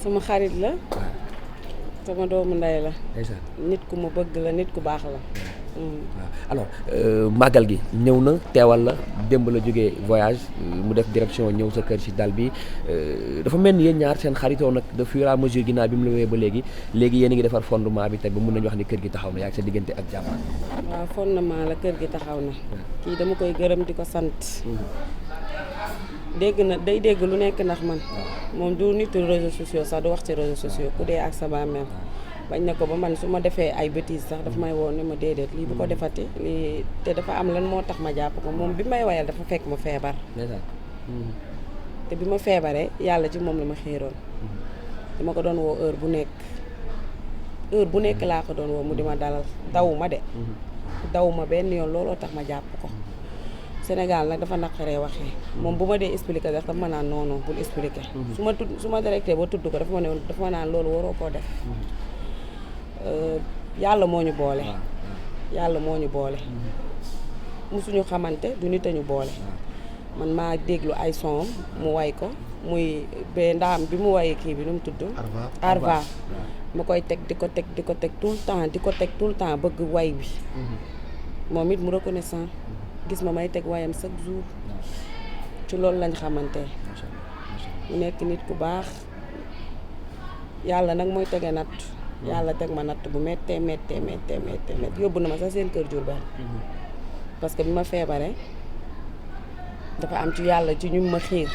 sama xarit la sama doomu ndey la ndeysaan. nit ku ma bëgg la nit ku baax la. waaw alors màggal gi ñëw na teewal la démb la jógee voyage mu def direction ñëw sa kër ci dal bi dafa mel ni yéen ñaar seen xaritoo nag de fur et à mesure ginnaaw bi mu la wéyee ba léegi yéen a ngi defar fondement bi tey ba mun nañu wax ni kër gi taxaw na yaa ngi sa diggante ak Diama. waaw fondement la kër gi taxaw na. kii dama koy gërëm di ko sant. day dégg lu nekk ndax man. moom du nitu réseaux sociaux sax du wax ci réseaux sociaux ku dee ak sa bàmmeel bañ na ko ba man su ma defee ay bêtises sax dafa may woo ne ma déedéet lii bu ko defati lii te dafa am lan moo tax ma jàpp ko moom bi may wayal dafa fekk ma feebar. te bi ma feebaree yàlla ci moom la ma xiiroon. dama ko doon woo heure bu nekk laa ko doon woo mu di ma dalal dawuma de. dawuma benn yoon looloo tax ma jàpp ko. Sénégal nag dafa naqaree waxee moom bu ma dee expliqué sax dafa ma naan non bul expliqué. su ma directé ba tudd ko dafa ma naan loolu waroo koo def. yàlla moo ñu boole. yàlla moo ñu boole. musuñu xamante du nit a ñu boole. man maa déglu ay son mu way ko muy ba ndaam bi mu wayee kii bi nu mu tudd. Arva ma koy teg di ko teg tout le temps bëgg way bi. moom it mu reconnaissant gis ma may teg wayam chaque jour ci loolu lañ xamante mu nekk nit ku baax yàlla nag mooy tege natt yàlla teg ma natt bu méttee yóbbu na ma sax seen kër Diourbel parce que bi ma feebaree dafa am ci yàlla ci ñu ma xiir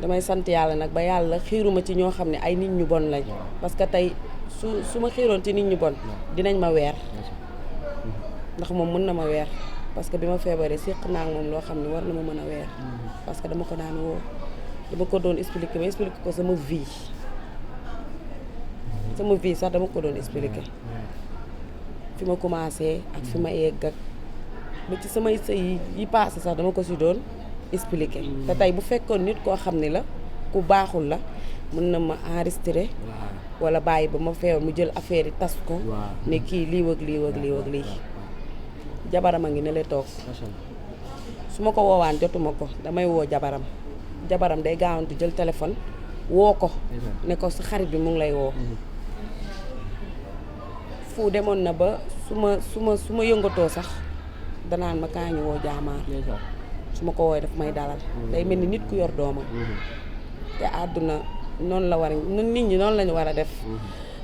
damay sant yàlla nag ba yàlla xiiruma ci ñoo xam ne ay nit ñu bon lañ parce que tey su ma xiiroon ci nit ñu bon dinañ ma weer ndax moom mën na ma weer parce que bi ma feebaree séq naa ak moom loo xam ne war na ma mën a weer parce que dama ko daan woo dama ko doon expliquer ko sama vie sax dama ko doon expliquer fi ma commencé ak fi ma egg ak ba ci samay sëy yi passé sax dama ko si doon expliquer te tey bu fekkoon nit koo xam ne la ku baaxul la mën na ma enregistrer wala bàyyi ba ma feebar mu jël affaire yi tas ko ne kii lii wëg lii jabaram a ngi ne la toog su ma ko woowaan jotuma ko damay woo jabaram day gaawantu jël téléphone woo ko ne ko sa xarit bi mu ngi lay woo fu demoon na ba su ma yëngatoo sax danaan ma kaa ñu woo jaamaar su ma ko woowee daf may dalal day mel ni nit ku yor doomam te àdduna noonu la war a nit ñi noonu lañu war a def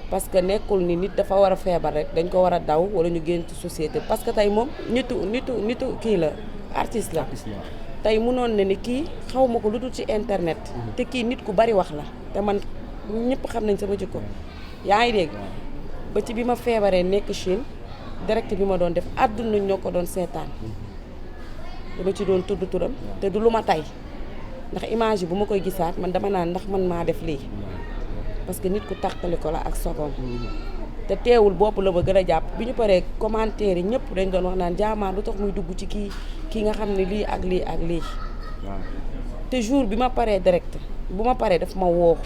parce que nekkul ni nit dafa war a feebar rek dañ ko war a daw wala ñu génn ci société parce que tey moom nitu kii la artiste la tey munoon na ni kii xaw ma ko lu dul ci internet te kii nit ku bari wax la te man ñëpp xam nañ sama jikko yaa ngi dégg ba ci bi ma feebaree nekk Chine direct bi ma doon def àdduna ñoo ko doon seetaan dama ci doon tudd turam te du lu ma tey ndax image yi bu ma koy gisaat man dama naan ndax man maa def lii parce que nit ku tàqali ko la ak sogoom te teewul bopp la ma gën a jàpp bi ñu paree commentaire yi ñëpp dañ doon wax naan Diama lu tax muy dugg ci kii nga xam ne lii ak lii te jour bi ma paree direct bu ma paree daf ma woo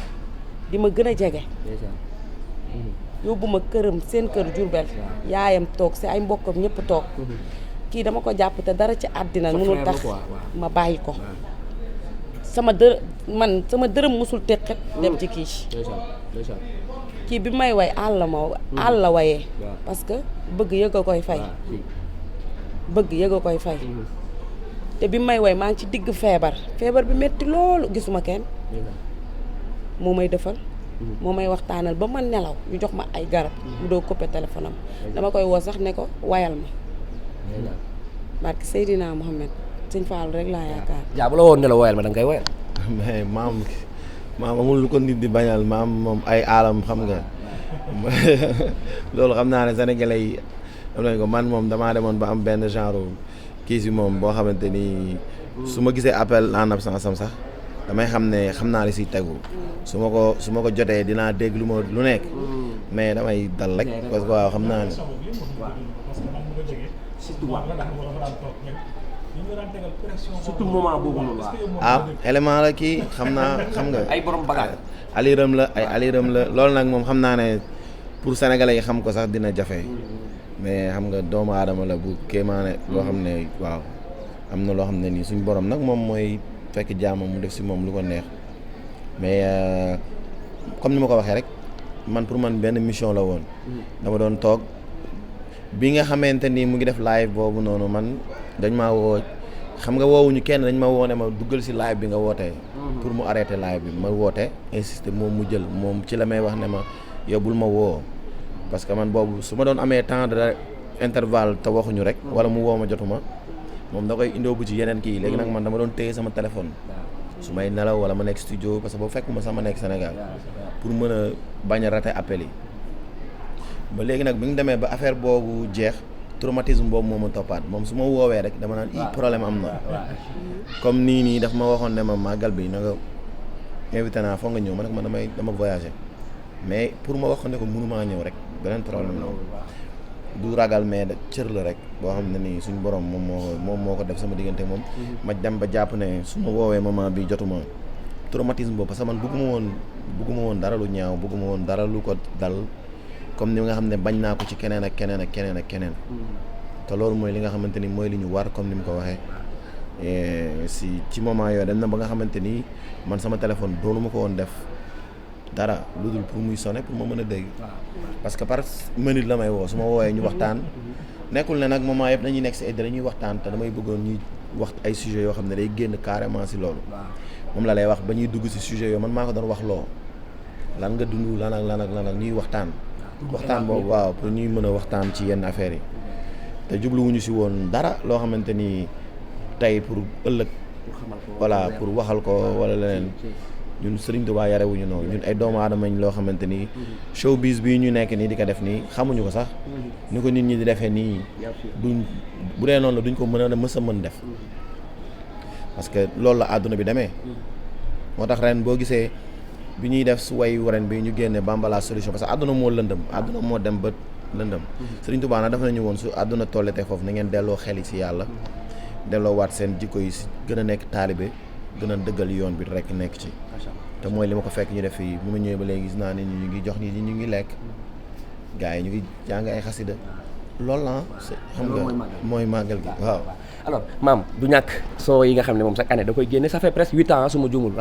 di ma gën a jege yóbbu ma këram seen kër Diourbel yaayam toog si ay mbokkam ñëpp toog kii dama ko jàpp te dara ci àddina mënul tax ma bàyyi ko sama dërëm musul teqet dem ci kii bi may way àll la wayee parce que bëgg yëg a koy fay te bi may way maa ngi ci digg feebar bi metti loolu gisuma kenn moo may defal moo may waxtaanal ba ma nelaw ñu jox ma ay garab mu doo coupé téléphone am dama koy woo sax ne ko wayal ma barke Seydina Mohamed sëñ Fallou rek laa yaakaar. yaa bu la woon ne la woyal ma da nga koy woyal. mais maam amul lu ko nit di bañal maam moom ay aalam xam nga loolu xam naa ne sénégalais yi am nañ ko man moom damaa demoon ba am benn genre kii si moom boo xamante ni su ma gisee appel en absence am sax damay xam ne xam naa li si tegu su ma ko jotee dinaa dégg lu nekk mais damay dal rek parce que waaw xam naa ne. surtout moment boobu noonu élément la kii xam nga. ay borom bagage. aliram la loolu nag moom xam naa ne pour sénégalais yi xam ko sax dina jafe mais xam nga doomu aadama la bu kéemaane loo xam ne waaw am na loo xam ne nii suñ borom nag moom mooy fekk jaamam mu def si moom lu ko neex mais comme ni ma ko waxee rek man pour man benn mission la woon dama doon toog bi nga xamante ni mu ngi def live boobu noonu man dañ maa woo xam nga woowuñu kenn dañ ma woo ne ma duggal ci live bi nga wootee pour mu arrêter live bi ma woote insister moom mu jël moom ci la may wax ne ma yow bul ma woo parce que man boobu su ma doon amee temps de intervalle te waxuñu rek wala mu woo ma jotuma moom da koy indoo bu ci yeneen kii léegi nag man dama doon téye sama téléphone su may nelaw wala ma nekk studio parce que boobu fekkuma sax ma nekk Sénégal pour mën a bañ a rater appel yi ba léegi nag bi ñu demee ba affaire boobu jeex traumatisme boobu moo ma toppaat moom su ma woowee rek dama naan problème am na comme nii daf ma waxoon ne ma màggal bi na nga invité naa foog nga ñëw ma nag man dama voyager mais pour ma wax ne ko mënumaa ñëw rek beneen problème la du ragal mais cër la rek boo xam ne nii suñu borom moom moo ko def sama diggante moom ma dem ba jàpp ne su ma woowee moment bi jotuma traumatisme boobu parce que man bëgguma woon dara lu ñaaw bëgguma woon dara lu ko dal comme ni nga xam ne bañ naa ko ci keneen ak keneen ak keneen ak keneen te loolu mooy li nga xamante ni mooy li ñu war comme ni mu ko waxee ci moment yooyu dem na ba nga xamante ni man sama téléphone doonu ma ko woon def dara lu dul pour muy sonner pour ma mën a dégg parce que par minute la may woo su ma woowee ñu waxtaan nekkul ne nag moment yëpp dañuy nekk si ay dañuy waxtaan te damay bëggoon ñuy wax ay sujets yoo xam ne day génn carrément si loolu moom la lay wax ba ñuy dugg si sujet yoo man maa ko doon wax loo lan nga dund lan ak ñuy waxtaan boobu waaw pour ñuy mën a waxtaan ci yenn affaires yi te jubluwuñu si woon dara loo xamante ni tey pour ëllëg voilà pour waxal ko wala leneen ñun Serigne Touba yarewuñu noonu ñun ay doomu aadama loo xamante ni showbiz bii ñu nekk nii di ko def nii xamuñu ko sax ni ko nit ñi di defee nii duñ bu dee noonu la duñ ko mën a mën def parce que loolu la àdduna bi demee moo tax ren boo gisee bi ñuy def su way ren bi ñu génne Bamba la solution parce que àdduna moo lëndëm àdduna moo dem ba lëndëm Serigne Touba nag dafa nañu woon su àdduna tolletee foofu na ngeen delloo xel yi si yàlla delloo waat seen jikko yi si gën a nekk taalibe gën a dëggal yoon bi rek nekk ci te mooy li ma ko fekk ñu def fii bi ma ñëwee ba léegi gis naa ne ñu ngi jox nit ñi ñu ngi lekk gars yi ñu ngi jàng ay xasida loolu la xam nga mooy màggal gi waaw. alors maam du ñàkk soo yi nga xam ne moom chaque année da koy génne ça fait presque 8 ans su ma juumul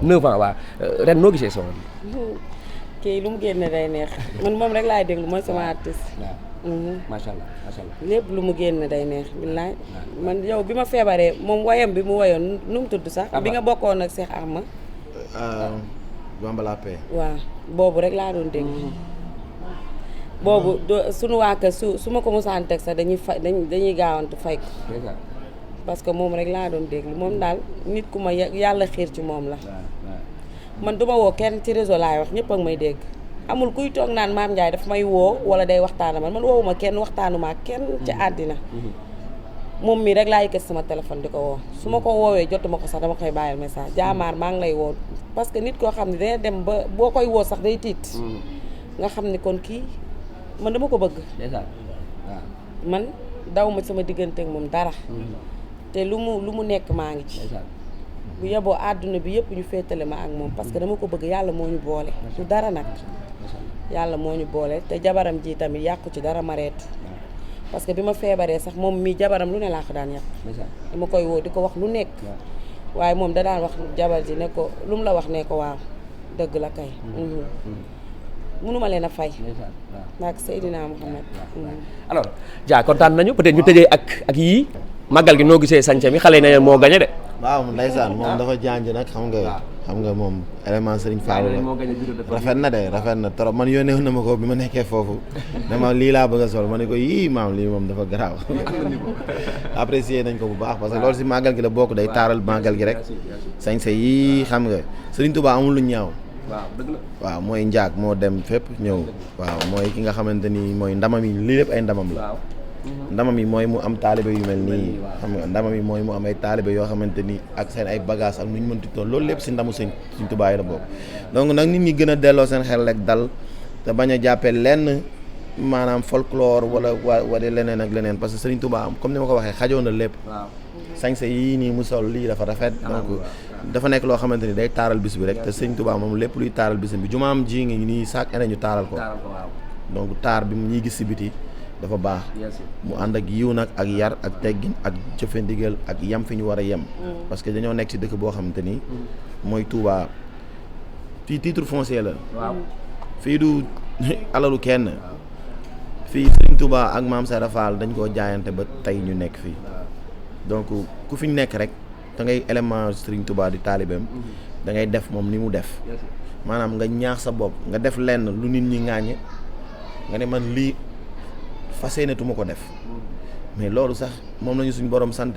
9 ans waaw ren noo gisee soo kii lu mu génne day neex man moom rek laay déglu mooy sama artiste. macha allah macha allah. lépp lu mu génn day neex billaay man yow bi ma feebaree moom wayam bi mu wayoon nu mu tudd sax. bi nga bokkoon ak Cheikh Ahma. Bamba la paix. waaw boobu rek laa doon dégg. boobu suñu waa kër su ma ko mosaan teg sax dañuy gaawantu fay ko. parce que moom rek laa doon déglu moom daal nit ku ma yàlla xiir ci moom la. man duma woo kenn ci réseau laay wax ñëpp ak may dégg. amul kuy toog naan Mame Ndiaye daf may woo wala day waxtaana man woowuma kenn waxtaanuma ak kenn ci àddina moom mii rek laa yëkkat sama téléphone di ko woo su ma ko woowee jotuma ko sax dama koy bàyyil message jaamaar maa ngi lay woo parce que nit koo xam ne dina dem ba boo koy woo sax day tiit nga xam ne kon kii man dama ko bëgg man daw ma sama diggante ak moom dara te lu mu nekk maa ngi ci bu yeboo àdduna bi yëpp ñu féetale ma ak moom parce que dama ko bëgg yàlla moo ñu boole du dara nag yàlla moo ñu boole te jabaram ji tamit yàqu ci dara mareetu parce que bi ma feebaree sax moom mii jabaram lu ne laa ko daan yàq dama koy woo di ko wax lu nekk waaye moom da daan wax jabar ji ne ko lu mu la wax ne ko waaw dëgg la kay mënuma leen a fay maak Seydina Mouhamed alors Dia kontaan nañu peut-être ñu tëjee ak yii màggal gi noo gisee sànce mi xale yi ne moo gañe de waaw ndeysaan moom dafa janj nag xam nga moom élément Serigne Fall la rafet na trop man yónnee na ma ko bi ma nekkee foofu dama lii laa bëgg a sol ma ne ko yii maam lii moom dafa garaaw apprécier nañ ko bu baax parce que loolu si màggal gi la bokk day taaral màggal gi rek sañse yii xam nga Serigne Touba amul lu ñaaw waaw mooy njaag moo dem fépp ñëw waaw mooy ki nga xamante ni mooy ndamam yi lii lépp ay ndamam la ndamam yi mooy mu am taalibe yu mel nii xam nga ndamam yi mooy mu am ay taalibe yoo xamante ni ak seen ay bagage ak nu ñu mënti toll loolu lépp si ndamu Sëñ Tuubaa yi la bokk donc nag nit ñi gën a delloo seen xel rek dal te bañ a jàppee lenn maanaam folklore wala leneen ak leneen parce que Sëriñ Tuubaa comme ni ma ko waxee xajoon na lépp sañse yii nii mu sol lii dafa rafet donc dafa nekk loo xamante ni day taaral bis bi rek te Sëriñ Tuubaa moom lépp luy taaral bis bi jumaam ji ngi nii chaque année ñu taaral ko donc taar bi ñuy gis si biti dafa baax mu ànd ak yiw nag ak yar ak teggin ak jëfe ndigal ak yem fi ñu war a yem parce que dañoo nekk ci dëkk boo xamante ni mooy Touba fii titre foncier la. waaw fii du alalu kenn. fii Serigne Touba ak Maam Serap Fall dañ koo jaayante ba tey ñu nekk fii donc ku fi nekk rek da ngay élément Serigne Touba di taalibeem da ngay def moom ni mu def maanaam nga ñaax sa bopp nga def lenn lu nit ñi ŋaañe nga ne man lii fas yéenetuma ko def mais loolu sax moom lañu suñ borom sant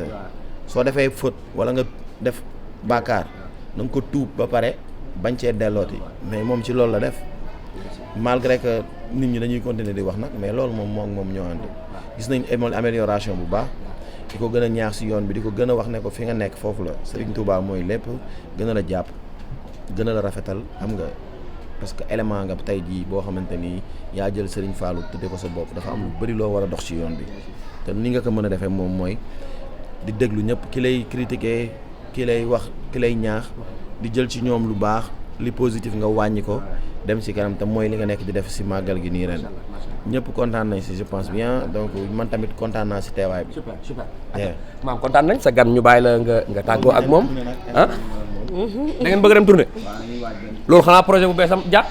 soo defee faute wala nga def bàkkaar na nga ko tuub ba pare bañ cee dellooti mais moom ci loolu la def malgré que nit ñi dañuy continuer di wax nag mais loolu moom ñoo ànd gis nañ amélioration bu baax di ko gën a ñaax si yoon bi di ko gën a wax ne ko fi nga nekk foofu la Serigne Touba mooy lépp gën a la jàpp gën a la rafetal xam nga parce que élément nga tey jii boo xamante ni yaa jël Serigne Fallou tudde ko sa bopp dafa am lu bëri loo war a dox ci yoon bi te ni nga ko mën a defee moom mooy di déglu ñëpp ki lay critiquer ki lay wax ki lay ñaax di jël ci ñoom lu baax li positif nga wàññi ko dem ci kanam te mooy li nga nekk di def ci màggal gi nii ren ñëpp kontaan nañ ci je pense bien donc man tamit kontaan naa ci teewaay bi. super maam kontaan nañ sa gan ñu bàyyi la nga tàggoo ak moom ah. da ngeen bëgg a dem tournée. loolu xanaa projet bu beesam jàpp.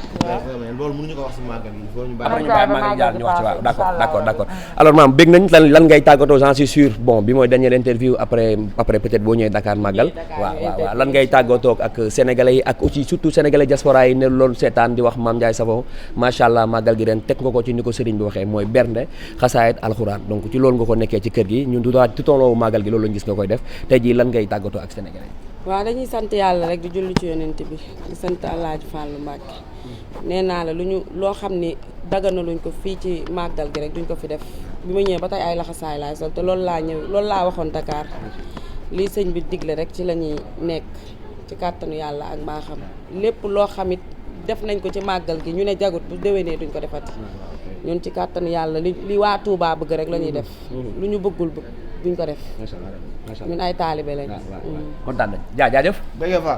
loolu mënuñu ko wax ci màggal gi il faut ñu après ñu bàyyi Magal Diagne ñu wax ci waaw d'accord alors maam bëgg nañ lan ngay tàggatoo j'en suis sûr bon bi mooy dernière interview après peut-être boo ñëwee Dakar màggal waaw lan ngay tàggatoo ak sénégalais yi ak aussi surtout sénégalais diaspora yi ne loolu seetaan di wax Mame Ndiaye Savon macha allah màggal gi ren teg nga ko ci ni ko sëriñ bi waxee mooy bernde xasaayit alxuraan donc ci loolu nga ko nekkee ci kër gi ñun tout au long màggal gi loolu lañ gis nga koy def tey jii lan ngay tàggatoo ak sénégalais yi. waaw dañuy sant yàlla rek di julli ci yonent bi di sant Alaaji Fàllu Mbàkke nee naa la loo xam ni daganaluñ ko fii ci màggal gi rek duñ ko fi def bi ma ñëwee ba tey ay laxasaay laay sol te loolu laa waxoon Dakar lii sëñ bi digle rek ci la ñuy nekk ci kàttanu yàlla ak mbaaxam lépp loo xamit def nañ ko ci màggal gi ñu ne jagut bu déwénee duñ ko defati ñun ci kàttanu yàlla li waa Touba bëgg rek la ñuy def lu ñu bëggul duñ ko def ñun ay taalibe lañ kontaan nañ jaajëf dëgg fa